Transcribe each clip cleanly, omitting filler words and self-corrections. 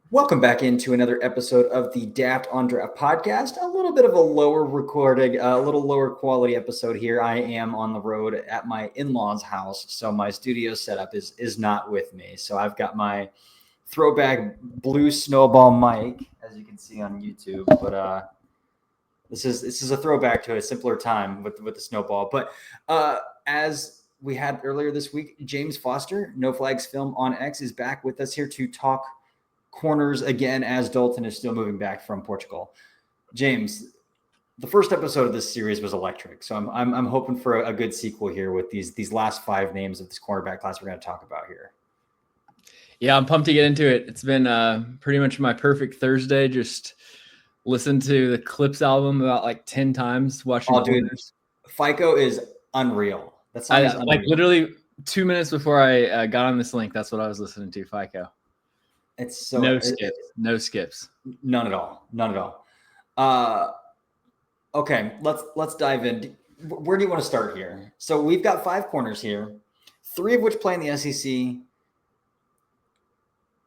Welcome back into another episode of the Daft on Draft podcast. A little bit of a lower recording, a little lower quality episode here. I am on the road at my in-laws' house, so my studio setup is not with me. So I've got my throwback blue snowball mic, as you can see on YouTube. But this is a throwback to a simpler time with the snowball. But as we had earlier this week, James Foster, No Flags Film on X, is back with us here to talk corners again as Dalton is still moving back from Portugal. James, the first episode of this series was electric, so I'm hoping for a good sequel here with these last five names of this cornerback class we're going to talk about here. Yeah, I'm pumped to get into it. It's been pretty much my perfect Thursday. Just listen to the Clips album about like 10 times. Watching corners. FICO is unreal. That song is unreal. Like literally 2 minutes before I got on this link, that's what I was listening to. FICO. It's so no skips. None at all. Okay, let's dive in. Where do you want to start here? So we've got five corners here, three of which play in the SEC.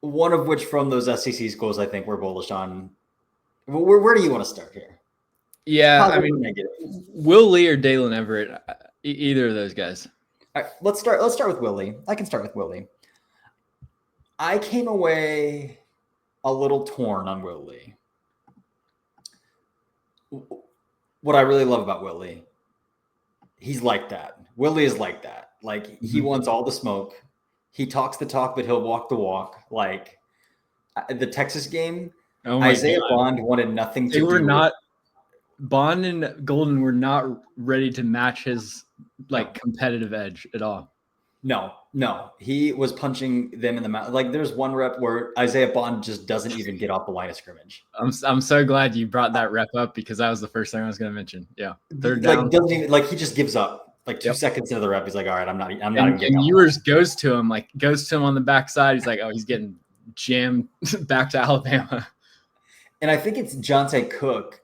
One of which from those SEC schools, I think we're bullish on. Where do you want to start here? Yeah, I mean, Will Lee or Dalen Everett, either of those guys. All right, let's start with Will Lee. I can start with Will Lee. I came away a little torn on Will Lee. What I really love about Will Lee, he's like that. Will Lee is like that. Like, he wants all the smoke. He talks the talk, but he'll walk the walk. Like the Texas game, Isaiah Bond wanted nothing to do. They were not. Bond and Golden were not ready to match his competitive edge at all. No, he was punching them in the mouth. Like, there's one rep where Isaiah Bond just doesn't even get off the line of scrimmage. I'm so glad you brought that rep up because that was the first thing I was going to mention. Yeah, third down. He just gives up. Like 2 seconds into the rep, he's like, "All right, I'm not even getting." And Ewers goes to him on the backside. He's like, "Oh, he's getting jammed back to Alabama." And I think it's Jonte Cook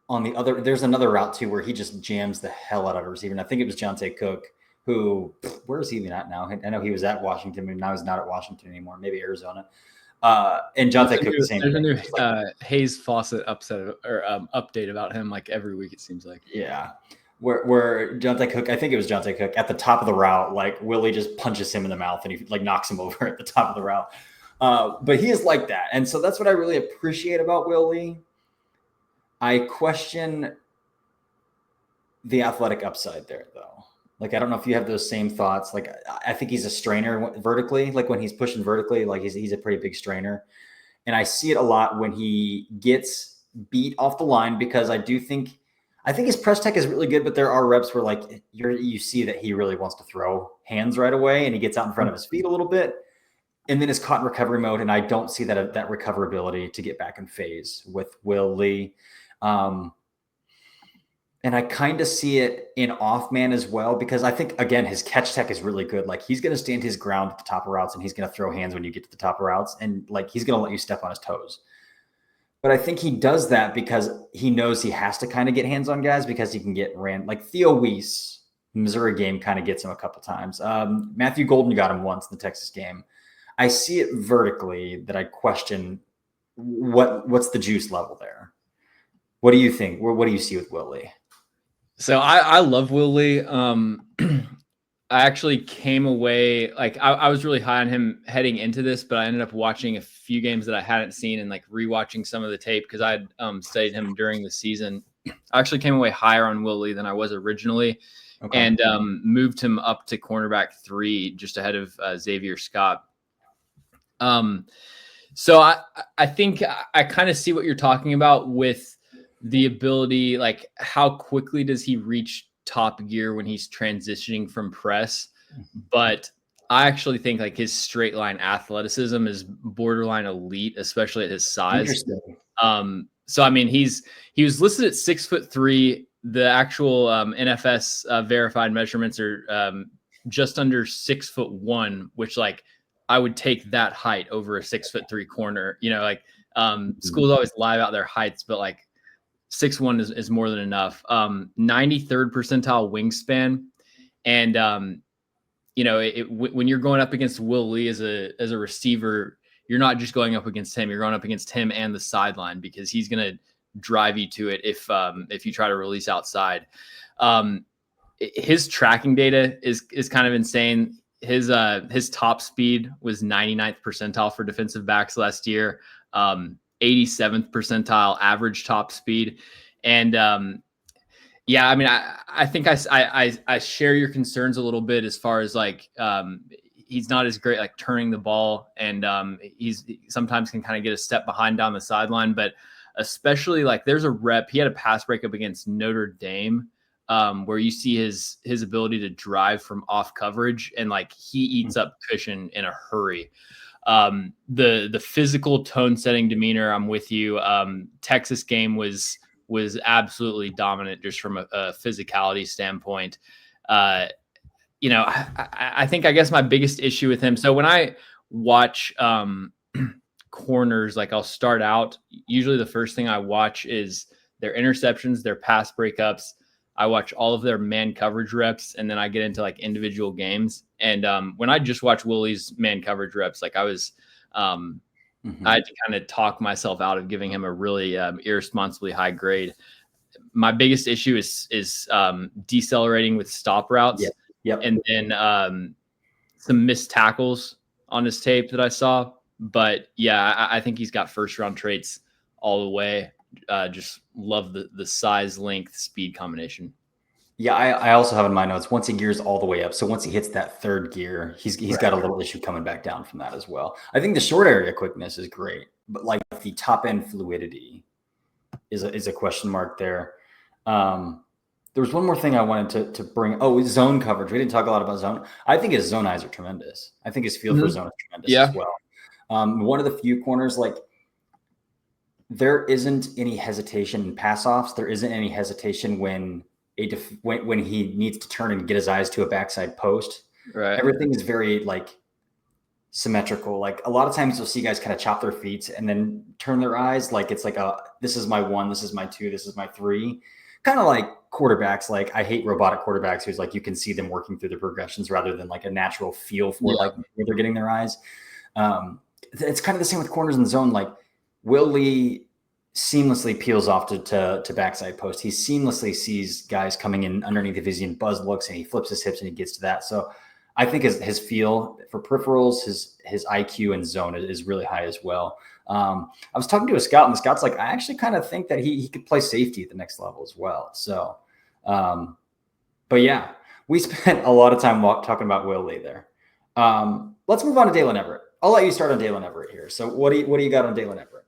on the other. There's another route too where he just jams the hell out of a receiver. And I think it was Jonte Cook. Who, where is he even at now? I know he was at Washington, but now he's not at Washington anymore. Maybe Arizona. And Jonte Cook, the same. There's a new Hayes Fawcett update about him like every week. It seems like. Yeah, where Jonte Cook, I think it was Jonte Cook at the top of the route. Like, Willie just punches him in the mouth and he like knocks him over at the top of the route. But he is like that, and so that's what I really appreciate about Willie. I question the athletic upside there, though. Like, I don't know if you have those same thoughts. Like, I think he's a strainer vertically. Like, when he's pushing vertically, like he's a pretty big strainer. And I see it a lot when he gets beat off the line because I think his press tech is really good, but there are reps where like you see that he really wants to throw hands right away and he gets out in front of his feet a little bit and then is caught in recovery mode. And I don't see that recoverability to get back in phase with Will Lee. And I kind of see it in off man as well, because I think, again, his catch tech is really good. Like, he's going to stand his ground at the top of routes and he's going to throw hands when you get to the top of routes. And like, he's going to let you step on his toes. But I think he does that because he knows he has to kind of get hands on guys because he can get ran. Like Theo Weiss, Missouri game kind of gets him a couple times. Matthew Golden got him once in the Texas game. I see it vertically that I question what's the juice level there. What do you think? What do you see with Will Lee? So I love Will Lee. I actually came away I was really high on him heading into this, but I ended up watching a few games that I hadn't seen and like rewatching some of the tape because I'd studied him during the season. I actually came away higher on Will Lee than I was originally, and moved him up to cornerback 3 just ahead of Xavier Scott. So I think I kind of see what you're talking about with the ability, like how quickly does he reach top gear when he's transitioning from press? But I actually think like his straight line athleticism is borderline elite, especially at his size. So I mean, he was listed at 6'3". The actual NFS verified measurements are just under 6'1", which like I would take that height over a 6'3" corner. You know, like schools always lie about their heights, but like 6'1" is more than enough. 93rd percentile wingspan. And, you know, when you're going up against Will Lee as a receiver, you're not just going up against him, you're going up against him and the sideline, because he's going to drive you to it if you try to release outside. His tracking data is kind of insane. His top speed was 99th percentile for defensive backs last year, 87th percentile average top speed. And yeah, I mean, I think I share your concerns a little bit as far as like he's not as great like turning the ball, and he sometimes can kind of get a step behind down the sideline. But especially like there's a rep, he had a pass breakup against Notre Dame where you see his ability to drive from off coverage, and like he eats up cushion in a hurry. The physical tone setting demeanor, I'm with you. Texas game was absolutely dominant just from a physicality standpoint. You know, I think I guess my biggest issue with him. So when I watch corners, like I'll start out, usually the first thing I watch is their interceptions, their pass breakups. I watch all of their man coverage reps, and then I get into like individual games. And when I just watch Willie's man coverage reps, like I was, I had to kind of talk myself out of giving him a really irresponsibly high grade. My biggest issue is decelerating with stop routes. Yep. And then some missed tackles on his tape that I saw. But yeah, I think he's got first round traits all the way. Just love the size, length, speed combination. Yeah, I also have in my notes, once he gears all the way up, so once he hits that third gear, he's got a little issue coming back down from that as well. I think the short area quickness is great, but like the top end fluidity is a question mark there. There was one more thing I wanted to bring. Oh, zone coverage. We didn't talk a lot about zone. I think his zone eyes are tremendous. I think his feel for zone is tremendous as well. One of the few corners, like there isn't any hesitation in pass offs. There isn't any hesitation when he needs to turn and get his eyes to a backside post. Right. Everything is very like symmetrical. Like a lot of times you'll see guys kind of chop their feet and then turn their eyes. Like it's like this is my 1, this is my 2, this is my 3. Kind of like quarterbacks. Like I hate robotic quarterbacks who's like, you can see them working through the progressions rather than like a natural feel for like where they're getting their eyes. It's kind of the same with corners in the zone. Like Will Lee seamlessly peels off to backside post. He seamlessly sees guys coming in underneath the vision, buzz looks, and he flips his hips and he gets to that. So I think his feel for peripherals, his IQ and zone is really high as well. I was talking to a scout, and the scout's like, I actually kind of think that he could play safety at the next level as well. So, but yeah, we spent a lot of time talking about Will Lee there. Let's move on to Dalen Everett. I'll let you start on Dalen Everett here. So what do you got on Dalen Everett?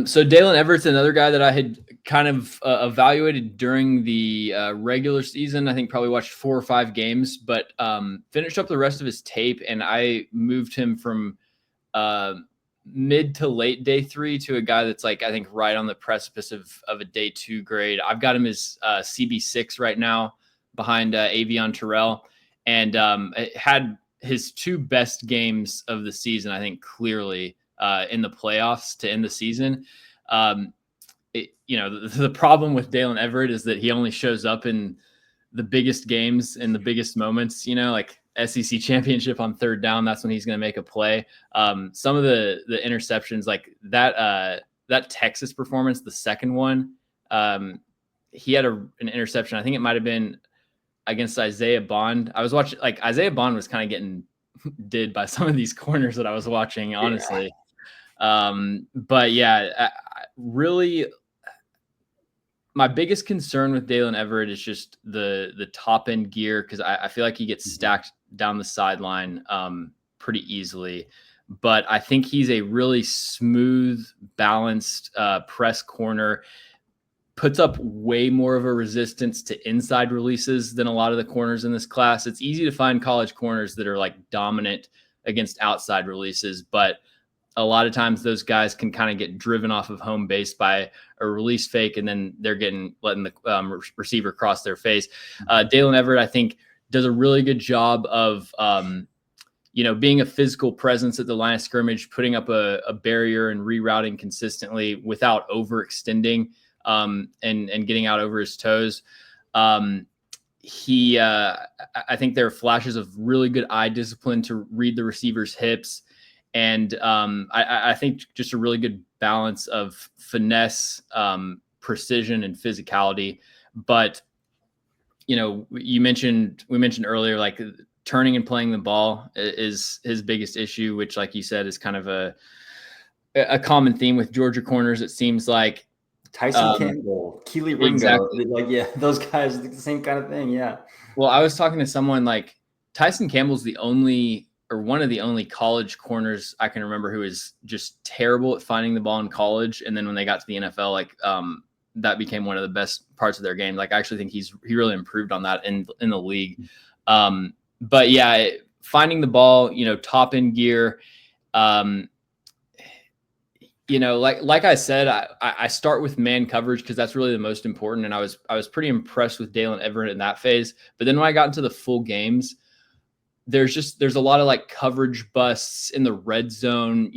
So Dalen Everett's another guy that I had kind of evaluated during the regular season. I think probably watched 4 or 5 games, but finished up the rest of his tape, and I moved him from mid to late day 3 to a guy that's like, I think right on the precipice of a day 2 grade. I've got him as CB6 right now behind Avion Terrell, and it had his 2 best games of the season, I think clearly in the playoffs to end the season. The problem with Dalen Everett is that he only shows up in the biggest games in the biggest moments, like SEC championship on 3rd down. That's when he's going to make a play. Some of the interceptions, like that Texas performance, the second one, he had an interception. I think it might've been against Isaiah Bond. I was watching, like Isaiah Bond was kind of getting did by some of these corners that I was watching, honestly. But yeah, really my biggest concern with Dalen Everett is just the top end gear, because I feel like he gets stacked down the sideline pretty easily. But I think he's a really smooth, balanced press corner, puts up way more of a resistance to inside releases than a lot of the corners in this class. It's easy to find college corners that are like dominant against outside releases, but a lot of times those guys can kind of get driven off of home base by a release fake, and then they're letting the receiver cross their face. Dalen Everett, I think, does a really good job of, being a physical presence at the line of scrimmage, putting up a barrier and rerouting consistently without overextending and getting out over his toes. I think there are flashes of really good eye discipline to read the receiver's hips. And I think just a really good balance of finesse, precision, and physicality. But we mentioned earlier, like turning and playing the ball is his biggest issue, which, like you said, is kind of a common theme with Georgia corners. It seems like Tyson Campbell, Keely Ringo, exactly. like, yeah, those guys, the same kind of thing. Yeah. Well, I was talking to someone like Tyson Campbell's the only, or one of the only college corners I can remember who is just terrible at finding the ball in college. And then when they got to the NFL, like that became one of the best parts of their game. Like I actually think he really improved on that in the league. But yeah, finding the ball, top end gear. Like I said, I start with man coverage because that's really the most important. And I was pretty impressed with Dalen Everett in that phase. But then when I got into the full games, there's a lot of like coverage busts in the red zone,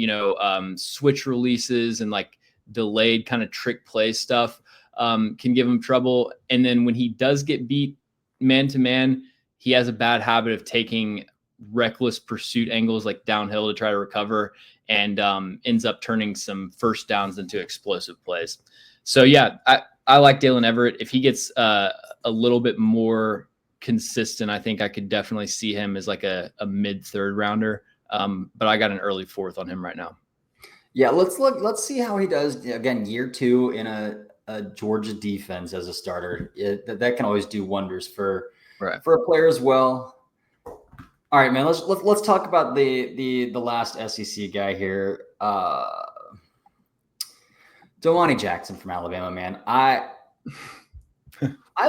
switch releases and like delayed kind of trick play stuff can give him trouble. And then when he does get beat man to man, he has a bad habit of taking reckless pursuit angles like downhill to try to recover, and ends up turning some first downs into explosive plays. So yeah, I like Dalen Everett. If he gets a little bit more consistent, I think I could definitely see him as like a mid third rounder. But I got an early fourth on him right now. Yeah, let's see how he does again. Year 2 in a Georgia defense as a starter. That can always do wonders for a player as well. All right, man. Let's talk about the last SEC guy here. Domani Jackson from Alabama, man. I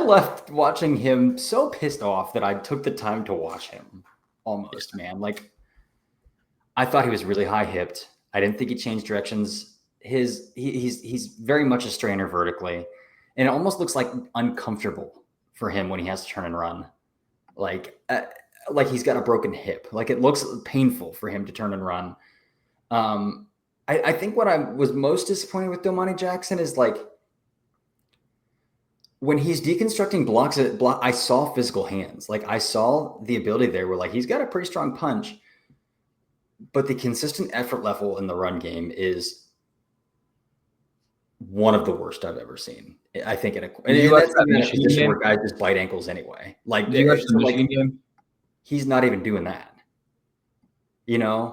left watching him so pissed off that I took the time to watch him almost, man. Like I thought he was really high hipped. I didn't think he changed directions. He's very much a strainer vertically, and it almost looks like uncomfortable for him when he has to turn and run. Like he's got a broken hip. Like it looks painful for him to turn and run. I think what I was most disappointed with Domani Jackson is like when he's deconstructing blocks, I saw physical hands. Like I saw the ability there where like he's got a pretty strong punch, but the consistent effort level in the run game is one of the worst I've ever seen. I think in a position where guys just bite ankles anyway. Like, game? He's not even doing that, Yeah.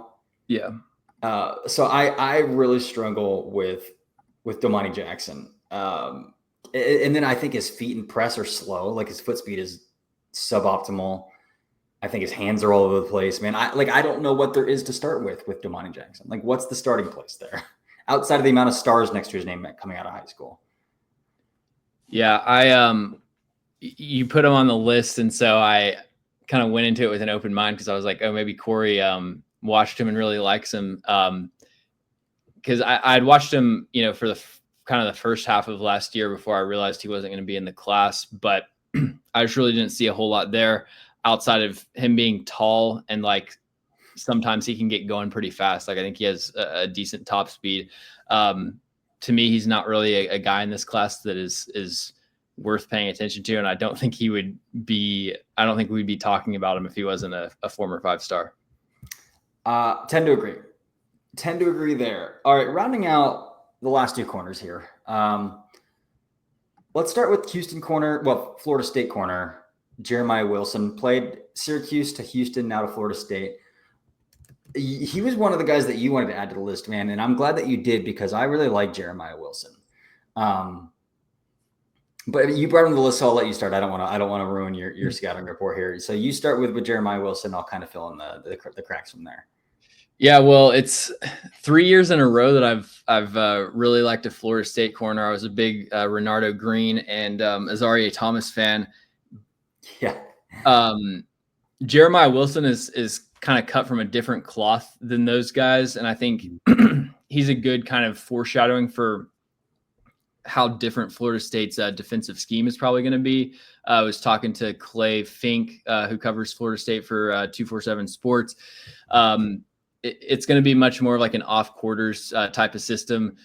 So I really struggle with Domani Jackson. And then I think his feet and press are slow. Like his foot speed is suboptimal. I think his hands are all over the place, man. I don't know what there is to start with Domani Jackson. Like what's the starting place there outside of the amount of stars next to his name coming out of high school? Yeah. You put him on the list. And so I kind of went into it with an open mind because I was like, oh, maybe Corey watched him and really likes him. Because I'd watched him, for the kind of the first half of last year before I realized he wasn't going to be in the class. But I just really didn't see a whole lot there outside of him being tall and like sometimes he can get going pretty fast. Like I think he has a decent top speed. To me, he's not really a guy in this class that is worth paying attention to. And I don't think we'd be talking about him if he wasn't a former 5-star. Tend to agree there. All right. Rounding out the last 2 corners here. Let's start with Florida State corner, Jeremiah Wilson. Played Syracuse to Houston, now to Florida State. He was one of the guys that you wanted to add to the list, man. And I'm glad that you did because I really like Jeremiah Wilson. But you brought him to the list, so I'll let you start. I don't want to ruin your scouting report here. So you start with Jeremiah Wilson. I'll kind of fill in the cracks from there. Yeah, well, it's 3 years in a row that I've really liked a Florida State corner. I was a big Renardo Green and Azaria Thomas fan. Yeah. Jeremiah Wilson is kind of cut from a different cloth than those guys, and I think he's a good kind of foreshadowing for how different Florida State's defensive scheme is probably going to be. I was talking to Clay Fink, who covers Florida State for 247 Sports. It's going to be much more of like an off quarters type of system,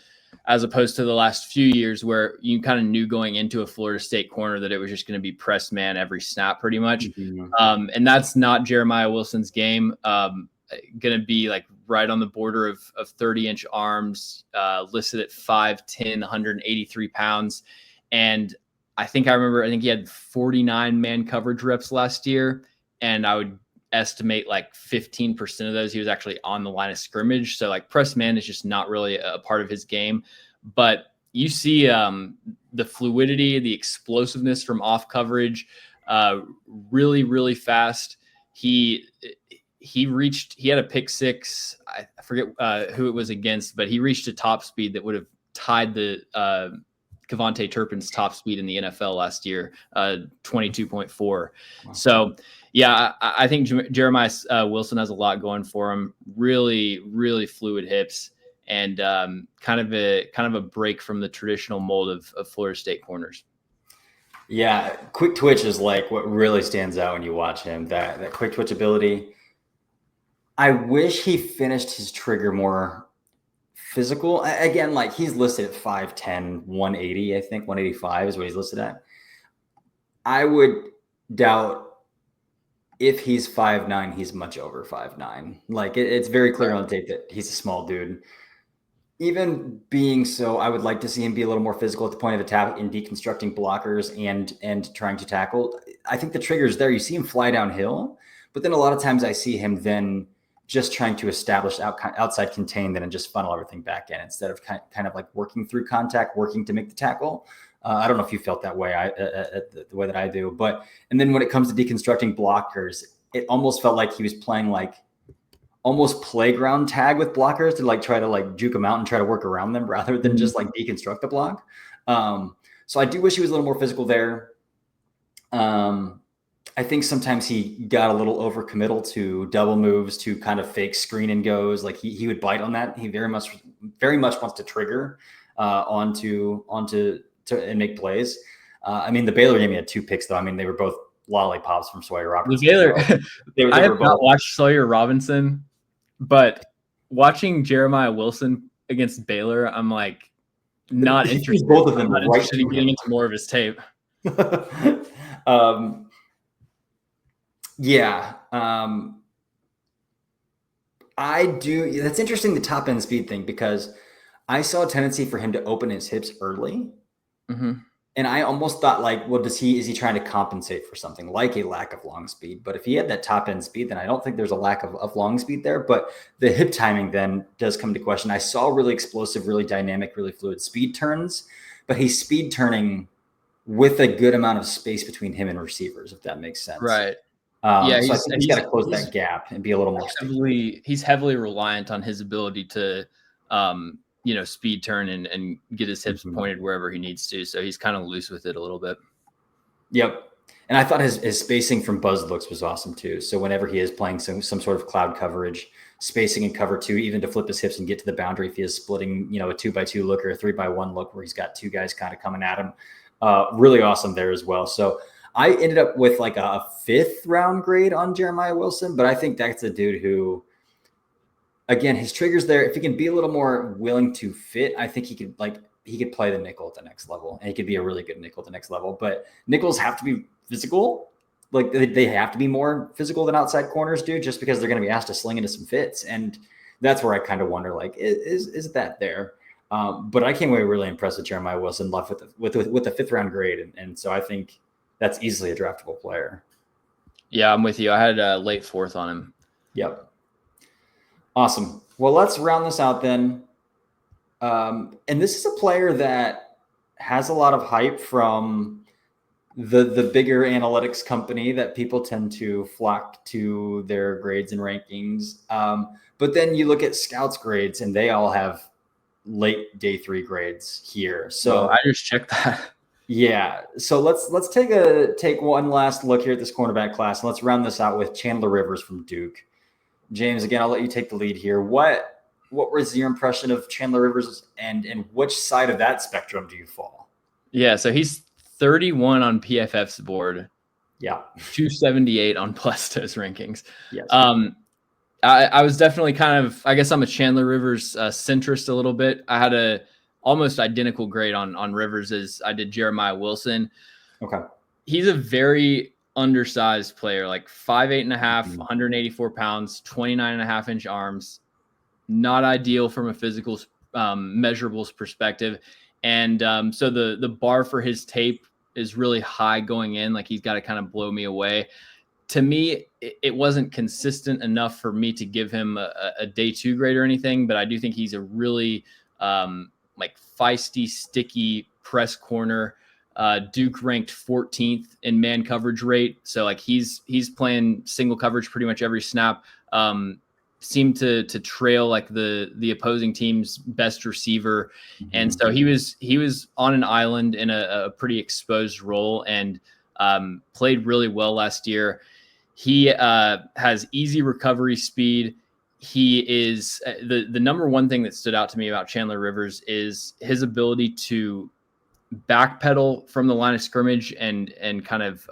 as opposed to the last few years where you kind of knew going into a Florida State corner that it was just going to be press man every snap pretty much. And that's not Jeremiah Wilson's game. Going to be like right on the border of 30-inch arms, listed at 5'10", 183 pounds. And I think he had 49 man coverage reps last year. And I would estimate like 15% of those he was actually on the line of scrimmage. So like press man is just not really a part of his game. But you see the fluidity, the explosiveness from off coverage, really, really fast. He had a pick six. I forget who it was against, but he reached a top speed that would have tied the Kevontae Turpin's top speed in the NFL last year, 22.4. Wow. So, yeah, I think Jeremiah Wilson has a lot going for him. Really, really fluid hips, and kind of a break from the traditional mold of Florida State corners. Yeah, quick twitch is like what really stands out when you watch him. That quick twitch ability. I wish he finished his trigger more physical. Again, like he's listed at 5'10", 180, I think 185 is what he's listed at. I would doubt if he's 5'9", he's much over 5'9". Like it's very clear on tape that he's a small dude. Even being so, I would like to see him be a little more physical at the point of attack in deconstructing blockers and trying to tackle. I think the trigger's there. You see him fly downhill, but then a lot of times I see him then just trying to establish outside contain, then and just funnel everything back in instead of kind of like working through contact, working to make the tackle. I don't know if you felt that way, the way that I do. But and then when it comes to deconstructing blockers, it almost felt like he was playing like almost playground tag with blockers to like try to like juke them out and try to work around them rather than just like deconstruct the block. So I do wish he was a little more physical there. I think sometimes he got a little overcommittal to double moves, to kind of fake screen and goes. Like he would bite on that. He very much wants to trigger onto and make plays. I mean, the Baylor game, he had 2 picks though. I mean, they were both lollipops from Sawyer Robinson. The Baylor, they I have not watched Sawyer Robinson, but watching Jeremiah Wilson against Baylor, I'm like not interested. Both of them I'm not interested in getting into more of his tape. Yeah. I do. That's interesting, the top end speed thing, because I saw a tendency for him to open his hips early. Mm-hmm. And I almost thought like, well, is he trying to compensate for something like a lack of long speed? But if he had that top end speed, then I don't think there's a lack of long speed there. But the hip timing then does come to question. I saw really explosive, really dynamic, really fluid speed turns, but he's speed turning with a good amount of space between him and receivers, if that makes sense. Right. Yeah, so I think he's got to close that gap and be a little more he's heavily reliant on his ability to speed turn and get his hips pointed wherever he needs to. So he's kind of loose with it a little bit. Yep. And I thought his spacing from buzz looks was awesome too. So whenever he is playing some sort of cloud coverage, spacing in cover 2, even to flip his hips and get to the boundary, if he is splitting, a 2x2 look or a 3x1 look where he's got 2 guys kind of coming at him, really awesome there as well. So I ended up with like a 5th round grade on Jeremiah Wilson, but I think that's a dude who, again, his trigger's there. If he can be a little more willing to fit, I think he could play the nickel at the next level, and he could be a really good nickel at the next level. But nickels have to be physical. Like they have to be more physical than outside corners do, just because they're going to be asked to sling into some fits. And that's where I kind of wonder, like, is that there? But I came away really impressed with Jeremiah Wilson, left with the 5th round grade. And so I think that's easily a draftable player. Yeah, I'm with you. I had a late 4th on him. Yep. Awesome. Well, let's round this out then. And this is a player that has a lot of hype from the bigger analytics company that people tend to flock to their grades and rankings. But then you look at scouts grades and they all have late day 3 grades here. So I just checked that. Yeah. So let's take one last look here at this cornerback class, and let's round this out with Chandler Rivers from Duke. James, again, I'll let you take the lead here. What was your impression of Chandler Rivers, and which side of that spectrum do you fall? Yeah, so he's 31 on PFF's board. Yeah. 278 on Plesto's rankings. Yes. I was definitely I guess I'm a Chandler Rivers centrist a little bit. I had a almost identical grade on Rivers as I did Jeremiah Wilson. Okay. He's a very undersized player, like 5'8.5", 184 pounds, 29.5-inch arms. not ideal from a physical measurables perspective. And so the bar for his tape is really high going in. Like he's got to kind of blow me away. To me, it wasn't consistent enough for me to give him a day 2 grade or anything, but I do think he's a really like feisty, sticky press corner. Duke ranked 14th in man coverage rate. So like he's playing single coverage pretty much every snap. Seemed to trail like the opposing team's best receiver. And so he was on an island in a pretty exposed role and played really well last year. He has easy recovery speed. He is the number one thing that stood out to me about Chandler Rivers is his ability to backpedal from the line of scrimmage and kind of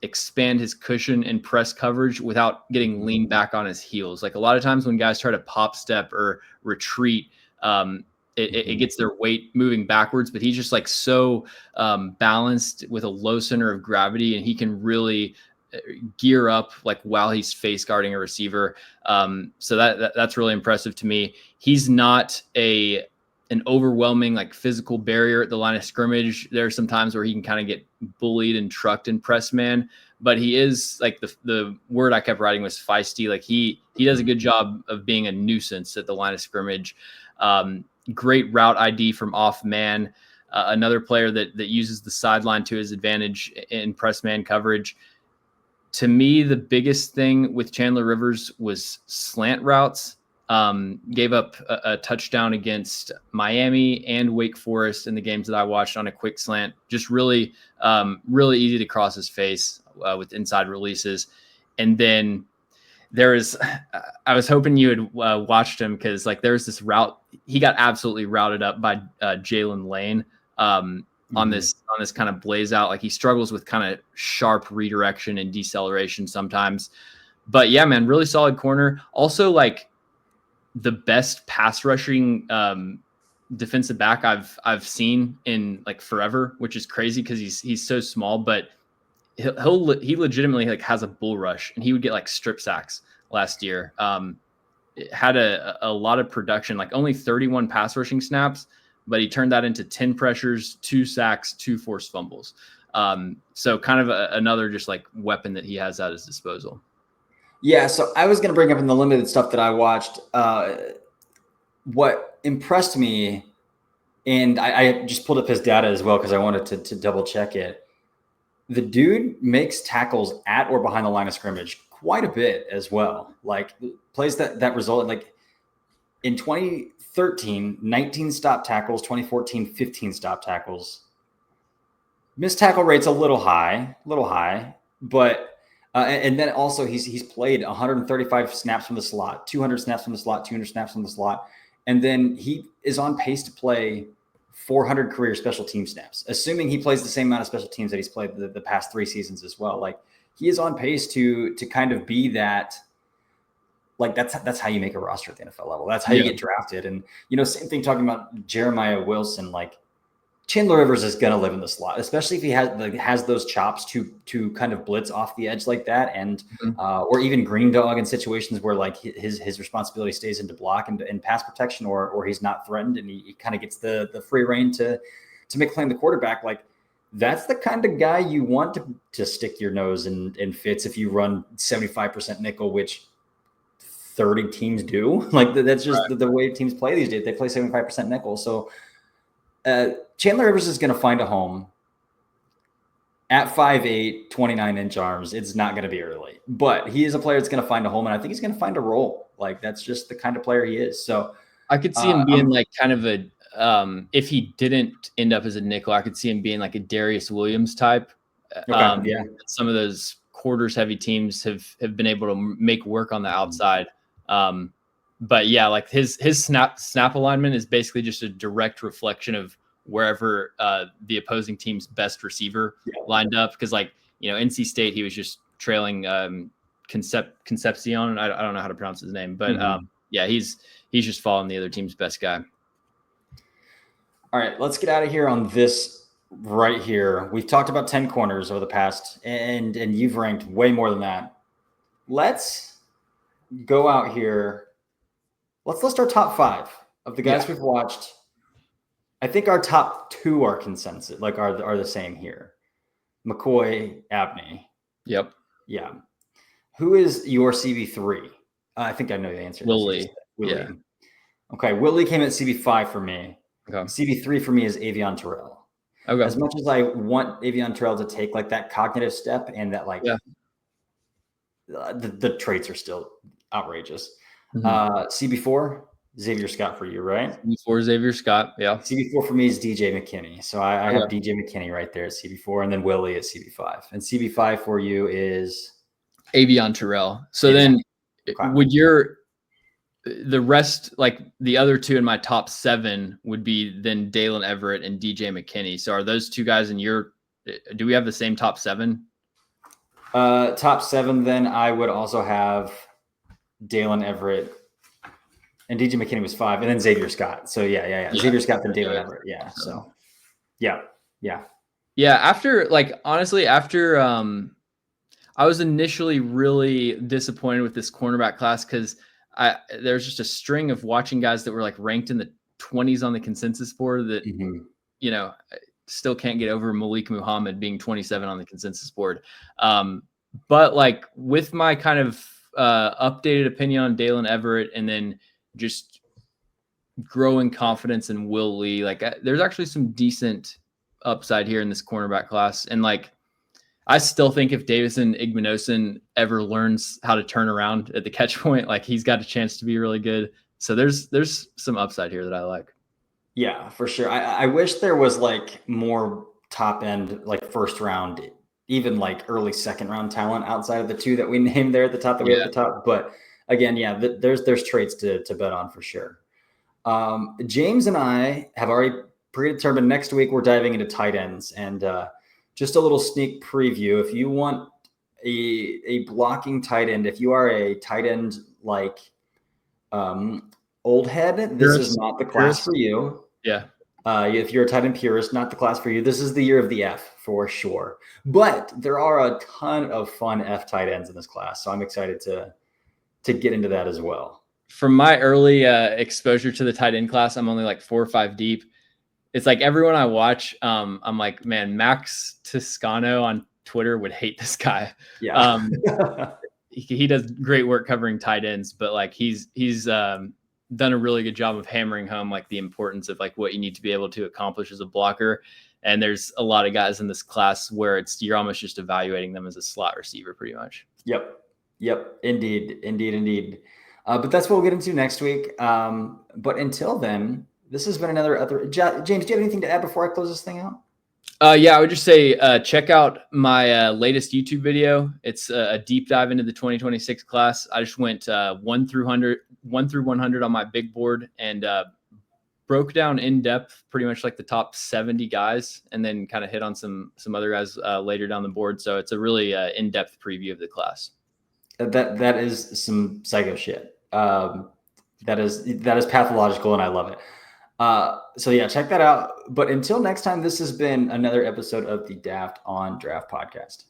expand his cushion and press coverage without getting leaned back on his heels. Like a lot of times when guys try to pop step or retreat, it gets their weight moving backwards, but he's just like so balanced with a low center of gravity, and he can really gear up like while he's face guarding a receiver. So that's really impressive to me. He's not an overwhelming like physical barrier at the line of scrimmage. There are some times where he can kind of get bullied and trucked in press man, but he is like the word I kept writing was feisty. Like he does a good job of being a nuisance at the line of scrimmage. Great route ID from off man. Another player that uses the sideline to his advantage in press man coverage. To me, the biggest thing with Chandler Rivers was slant routes. Gave up a touchdown against Miami and Wake Forest in the games that I watched on a quick slant. Just really, really easy to cross his face with inside releases. And then I was hoping you had watched him because like there was this route. He got absolutely routed up by Jalen Lane on this kind of blaze out. Like he struggles with kind of sharp redirection and deceleration sometimes. But yeah, man, really solid corner. Also like the best pass rushing defensive back I've seen in like forever, which is crazy because he's so small, but he legitimately like has a bull rush, and he would get like strip sacks last year. Had a lot of production, like only 31 pass rushing snaps, but he turned that into 10 pressures, 2 sacks, 2 forced fumbles. So kind of another just like weapon that he has at his disposal. Yeah, so I was going to bring up in the limited stuff that I watched, what impressed me, and I just pulled up his data as well because I wanted to double check it. The dude makes tackles at or behind the line of scrimmage quite a bit as well. Like plays that result, like in 2013, 19 stop tackles, 2014, 15 stop tackles. Missed tackle rate's a little high, but and then also he's played 135 snaps from the slot, 200 snaps from the slot, 200 snaps from the slot. And then he is on pace to play 400 career special team snaps, assuming he plays the same amount of special teams that he's played the past 3 seasons as well. Like he is on pace to kind of be that, like that's how you make a roster at the NFL level. That's how you get drafted. And, same thing talking about Jeremiah Wilson, like Chandler Rivers is going to live in the slot, especially if he has those chops to kind of blitz off the edge like that. And, or even green dog in situations where like his responsibility stays into block and pass protection, or he's not threatened and he kind of gets the free reign to make claim the quarterback. Like that's the kind of guy you want to stick your nose in fits if you run 75% nickel, which 30 teams do. Like that's just the way teams play these days. They play 75% nickel. So, Chandler Rivers is going to find a home at 5'8", 29-inch arms. It's not going to be early, but he is a player that's going to find a home, and I think he's going to find a role. Like that's just the kind of player he is. So I could see him being like kind of a if he didn't end up as a nickel, I could see him being like a Darius Williams type. Some of those quarters heavy teams have been able to make work on the outside. But yeah, like his snap alignment is basically just a direct reflection of wherever the opposing team's best receiver lined up. Because like, NC State, he was just trailing Concepcion. I don't know how to pronounce his name, but yeah, he's just following the other team's best guy. All right, let's get out of here on this right here. We've talked about 10 corners over the past, and you've ranked way more than that. Let's go out here. let's list our top 5 of the guys we've watched. I think our top 2 are consensus, like are the same here. McCoy, Abney. Yep. Yeah. Who is your CB3? I think I know the answer. Willie. Willie. Yeah. Okay. Willie came at CB5 for me. Okay. CB3 for me is Avion Terrell. Okay. As much as I want Avion Terrell to take like that cognitive step and that like the traits are still outrageous. CB4, Xavier Scott for you, right? CB4 Xavier Scott. Yeah. CB4 for me is DJ McKinney. So I have DJ McKinney right there at CB4 and then Willie at CB5. And CB5 for you is Avion Terrell. So then would the rest, like the other 2 in my top 7 would be then Dalen Everett and DJ McKinney. So are those 2 guys do we have the same top 7? Top 7, then I would also have Dalen Everett and DJ McKinney was 5 and then Xavier Scott. So yeah. Xavier Scott then Dalen Everett. Yeah. So yeah. After I was initially really disappointed with this cornerback class because there's just a string of watching guys that were like ranked in the 20s on the consensus board that, still can't get over Malik Muhammad being 27 on the consensus board. But like with my kind of updated opinion on Dalen Everett and then just growing confidence in Will Lee, like there's actually some decent upside here in this cornerback class. And like, I still think if Davison Igmanosin ever learns how to turn around at the catch point, like he's got a chance to be really good. So there's some upside here that I like. Yeah, for sure. I wish there was like more top end, like first round, even like early second round talent outside of the 2 that we named there at the top that we have at the top. But again, there's traits to bet on for sure. James and I have already predetermined next week we're diving into tight ends and just a little sneak preview. If you want a blocking tight end, if you are a tight end like old head, this is not the class for you. Yeah. If you're a tight end purist, not the class for you. This is the year of the F for sure. But there are a ton of fun F tight ends in this class, so I'm excited to get into that as well. From my early exposure to the tight end class, I'm only like 4 or 5 deep. It's like everyone I watch, I'm like, man, Max Toscano on Twitter would hate this guy. Yeah. He does great work covering tight ends, but like he's done a really good job of hammering home like the importance of like what you need to be able to accomplish as a blocker. And there's a lot of guys in this class where you're almost just evaluating them as a slot receiver pretty much. Yep. Indeed. But that's what we'll get into next week. But until then, this has been another James, do you have anything to add before I close this thing out? I would just say check out my latest YouTube video. It's a deep dive into the 2026 class. I just went 1 through 100 on my big board and broke down in depth pretty much like the top 70 guys and then kind of hit on some other guys later down the board. So it's a really in-depth preview of the class. That is some psycho shit. That is pathological and I love it. So yeah, check that out. But until next time, this has been another episode of the Daft on Draft podcast.